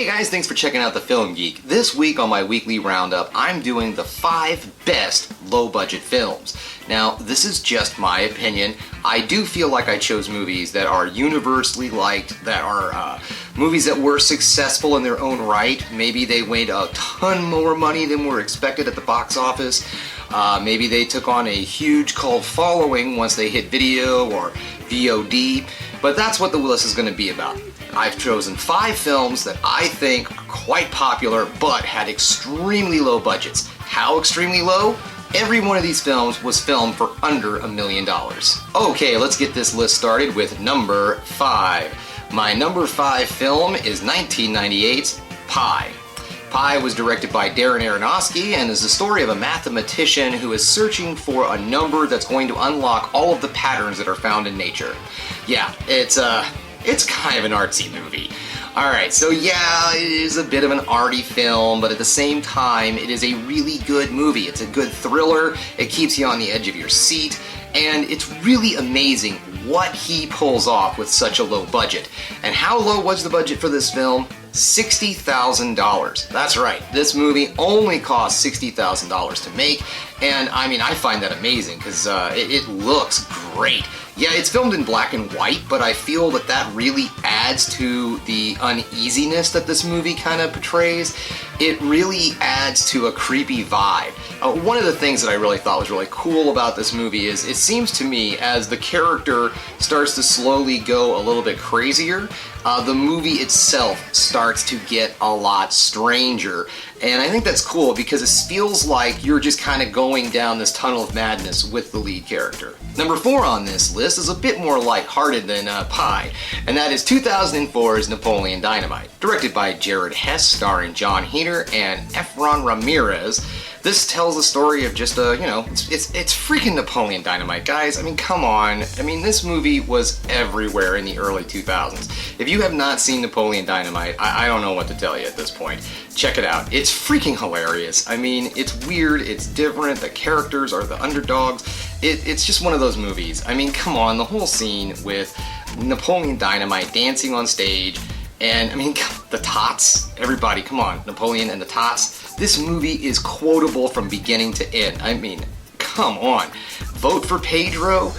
Hey guys, thanks for checking out The Film Geek. This week on my weekly roundup, I'm doing the 5 best low-budget films. Now, this is just my opinion. I do feel like I chose movies that are universally liked, that are movies that were successful in their own right. Maybe they made a ton more money than were expected at the box office. Maybe they took on a huge cult following once they hit video or VOD. But that's what the list is going to be about. I've chosen 5 films that I think are quite popular but had extremely low budgets. How extremely low? Every one of these films was filmed for under $1 million. Okay, let's get this list started with number 5. My number 5 film is 1998's Pi. Pi was directed by Darren Aronofsky and is the story of a mathematician who is searching for a number that's going to unlock all of the patterns that are found in nature. Yeah, it's kind of an artsy movie. Alright, so yeah, it is a bit of an arty film, but at the same time, it is a really good movie. It's a good thriller, it keeps you on the edge of your seat, and it's really amazing what he pulls off with such a low budget. And how low was the budget for this film? $60,000. That's right, this movie only cost $60,000 to make, and I mean, I find that amazing because it looks great. Yeah, it's filmed in black and white, but I feel that that really adds to the uneasiness that this movie kind of portrays. It really adds to a creepy vibe. One of the things that I really thought was really cool about this movie is it seems to me as the character starts to slowly go a little bit crazier, the movie itself starts to get a lot stranger. And I think that's cool because it feels like you're just kind of going down this tunnel of madness with the lead character. Number 4 on this list is a bit more lighthearted than Pi, and that is 2004's Napoleon Dynamite. Directed by Jared Hess, starring John Heder and Efron Ramirez. This tells the story of just it's freaking Napoleon Dynamite, guys. I mean, come on. I mean, this movie was everywhere in the early 2000s. If you have not seen Napoleon Dynamite, I don't know what to tell you at this point. Check it out. It's freaking hilarious. I mean, it's weird, it's different, the characters are the underdogs. It's just one of those movies. I mean, come on, the whole scene with Napoleon Dynamite dancing on stage, and I mean, the tots, everybody, come on, Napoleon and the tots. This movie is quotable from beginning to end. I mean, come on. Vote for Pedro?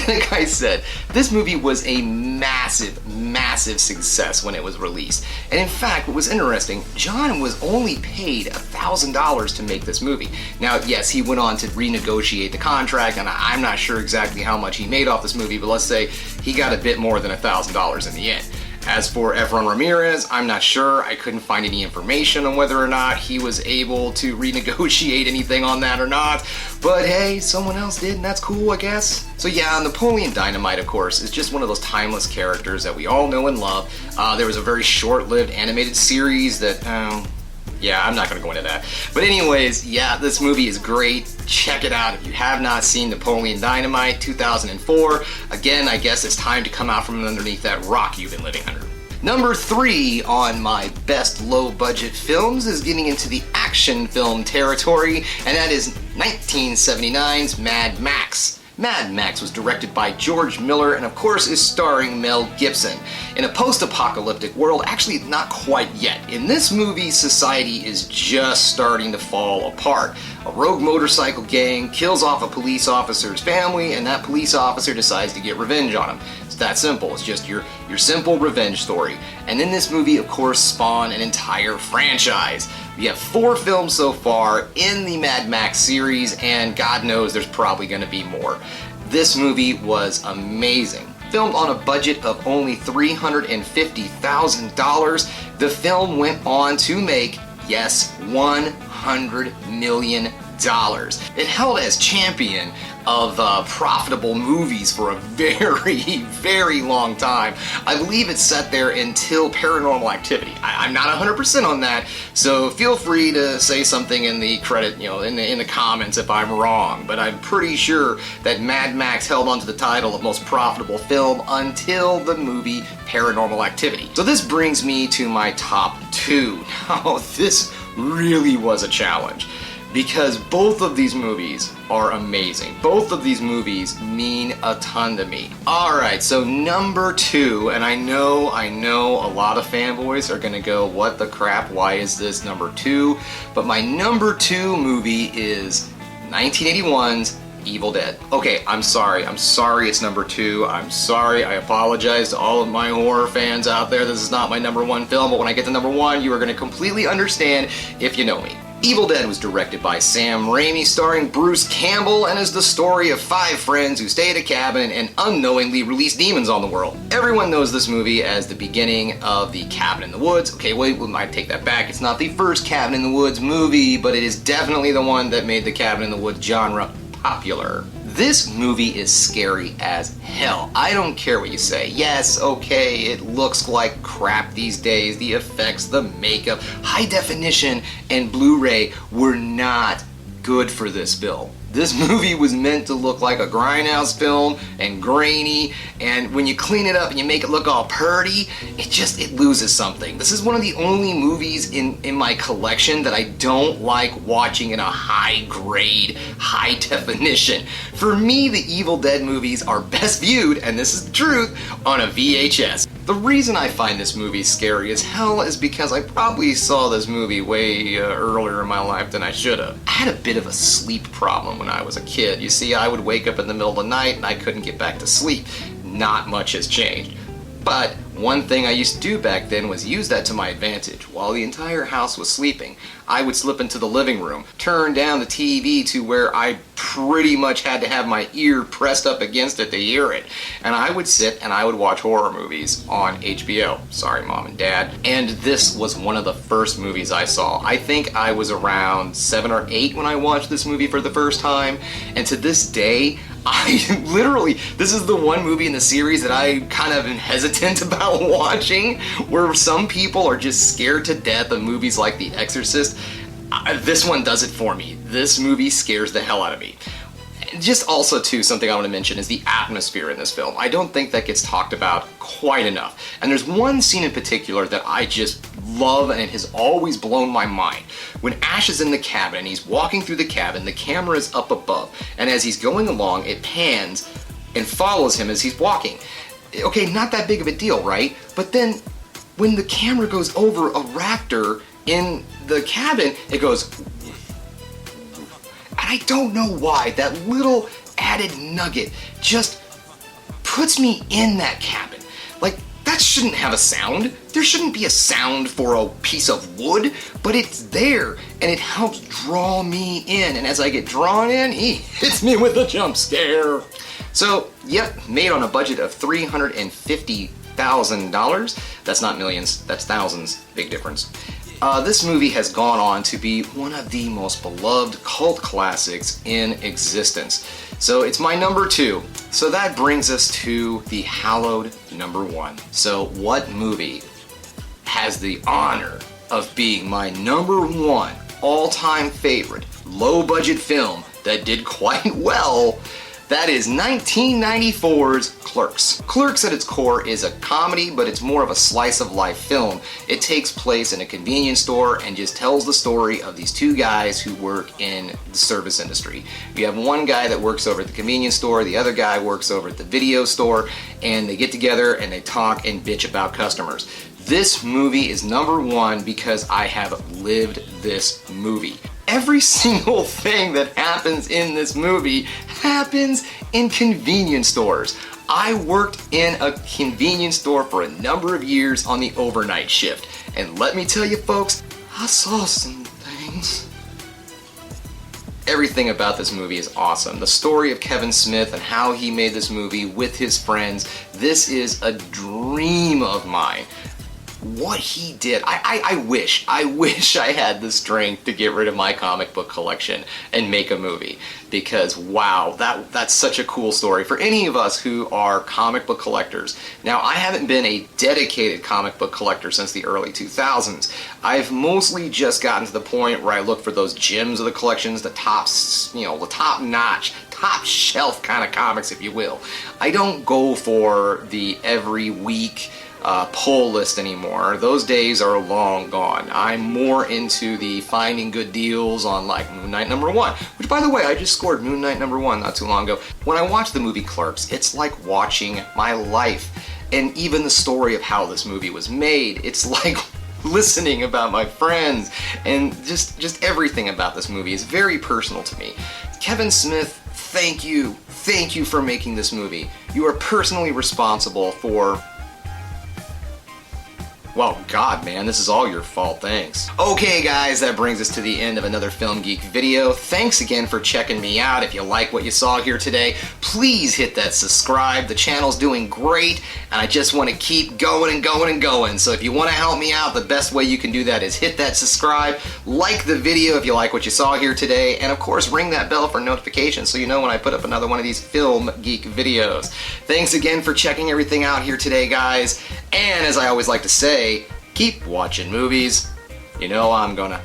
Like I said, this movie was a massive, massive success when it was released. And in fact, what was interesting, John was only paid $1,000 to make this movie. Now, yes, he went on to renegotiate the contract, and I'm not sure exactly how much he made off this movie, but let's say he got a bit more than $1,000 in the end. As for Efron Ramirez, I'm not sure. I couldn't find any information on whether or not he was able to renegotiate anything on that or not. But hey, someone else did, and that's cool, I guess. So yeah, Napoleon Dynamite, of course, is just one of those timeless characters that we all know and love. There was a very short-lived animated series that, yeah, I'm not going to go into that. But anyways, yeah, this movie is great. Check it out if you have not seen Napoleon Dynamite 2004. Again, I guess it's time to come out from underneath that rock you've been living under. Number 3 on my best low-budget films is getting into the action film territory, and that is 1979's Mad Max. Mad Max was directed by George Miller and of course is starring Mel Gibson. In a post-apocalyptic world, actually not quite yet. In this movie, society is just starting to fall apart. A rogue motorcycle gang kills off a police officer's family and that police officer decides to get revenge on him. It's that simple. It's just your simple revenge story. And then this movie, of course, spawned an entire franchise. We have 4 films so far in the Mad Max series, and God knows there's probably going to be more. This movie was amazing. Filmed on a budget of only $350,000, the film went on to make, yes, $100 million. It held as champion of profitable movies for a very, very long time. I believe it sat there until Paranormal Activity. I'm not 100% on that, so feel free to say something in the in the comments if I'm wrong, but I'm pretty sure that Mad Max held onto the title of most profitable film until the movie Paranormal Activity. So this brings me to my top 2. Now, this really was a challenge. because both of these movies are amazing. Both of these movies mean a ton to me. Alright, so number 2, and I know a lot of fanboys are gonna go, what the crap, why is this number 2? But my number 2 movie is 1981's Evil Dead. Okay, I'm sorry it's number 2. I'm sorry, I apologize to all of my horror fans out there. This is not my number 1 film, but when I get to number 1, you are going to completely understand if you know me. Evil Dead was directed by Sam Raimi, starring Bruce Campbell, and is the story of 5 friends who stay at a cabin and unknowingly release demons on the world. Everyone knows this movie as the beginning of the Cabin in the Woods. Okay, wait, we might take that back. It's not the first Cabin in the Woods movie, but it is definitely the one that made the Cabin in the Woods genre popular. This movie is scary as hell. I don't care what you say. Yes, okay, it looks like crap these days. The effects, the makeup, high definition, and Blu-ray were not good for this film. This movie was meant to look like a grindhouse film and grainy, and when you clean it up and you make it look all purty, it loses something. This is one of the only movies in my collection that I don't like watching in a high grade, high definition. For me, the Evil Dead movies are best viewed, and this is the truth, on a VHS. The reason I find this movie scary as hell is because I probably saw this movie way earlier in my life than I should have. I had a bit of a sleep problem when I was a kid. You see, I would wake up in the middle of the night and I couldn't get back to sleep. Not much has changed. But one thing I used to do back then was use that to my advantage. While the entire house was sleeping, I would slip into the living room, turn down the TV to where I pretty much had to have my ear pressed up against it to hear it. And I would sit and I would watch horror movies on HBO. Sorry, Mom and Dad. And this was one of the first movies I saw. I think I was around 7 or 8 when I watched this movie for the first time. And to this day, this is the one movie in the series that I kind of am hesitant about watching, where some people are just scared to death of movies like The Exorcist. This one does it for me. This movie scares the hell out of me. Just also, too, something I want to mention is the atmosphere in this film. I don't think that gets talked about quite enough. And there's one scene in particular that I just love and it has always blown my mind. When Ash is in the cabin and he's walking through the cabin, the camera is up above, and as he's going along, it pans and follows him as he's walking. Okay, not that big of a deal, right? But then when the camera goes over a raptor in the cabin, it goes... And I don't know why, that little added nugget just puts me in that cabin. Like, that shouldn't have a sound. There shouldn't be a sound for a piece of wood, but it's there, and it helps draw me in. And as I get drawn in, he hits me with a jump scare. So, yep, made on a budget of $350,000. That's not millions, that's thousands. Big difference. This movie has gone on to be one of the most beloved cult classics in existence. So it's my number 2. So that brings us to the hallowed number 1. So what movie has the honor of being my number 1 all-time favorite low-budget film that did quite well? That is 1994's Clerks. Clerks at its core is a comedy, but it's more of a slice-of-life film. It takes place in a convenience store and just tells the story of these 2 guys who work in the service industry. You have one guy that works over at the convenience store, the other guy works over at the video store, and they get together and they talk and bitch about customers. This movie is number 1 because I have lived this movie. Every single thing that happens in this movie happens in convenience stores. I worked in a convenience store for a number of years on the overnight shift. And let me tell you folks, I saw some things. Everything about this movie is awesome. The story of Kevin Smith and how he made this movie with his friends, this is a dream of mine. What he did, I wish I had the strength to get rid of my comic book collection and make a movie, because wow, that's such a cool story for any of us who are comic book collectors. Now, I haven't been a dedicated comic book collector since the early 2000s. I've mostly just gotten to the point where I look for those gems of the collections, the tops, the top notch, top shelf kind of comics, if you will. I don't go for the every week pull list anymore. Those days are long gone. I'm more into the finding good deals on like Moon Knight #1, which by the way, I just scored Moon Knight #1 not too long ago. When I watch the movie Clerks, it's like watching my life. And even the story of how this movie was made, it's like listening about my friends, and just everything about this movie is very personal to me. Kevin Smith, thank you for making this movie. You are personally responsible for... Well, God, man, this is all your fault, thanks. Okay, guys, that brings us to the end of another Film Geek video. Thanks again for checking me out. If you like what you saw here today, please hit that subscribe. The channel's doing great, and I just want to keep going and going and going. So if you want to help me out, the best way you can do that is hit that subscribe, like the video if you like what you saw here today, and of course, ring that bell for notifications so you know when I put up another one of these Film Geek videos. Thanks again for checking everything out here today, guys. And as I always like to say, keep watching movies. You know I'm gonna.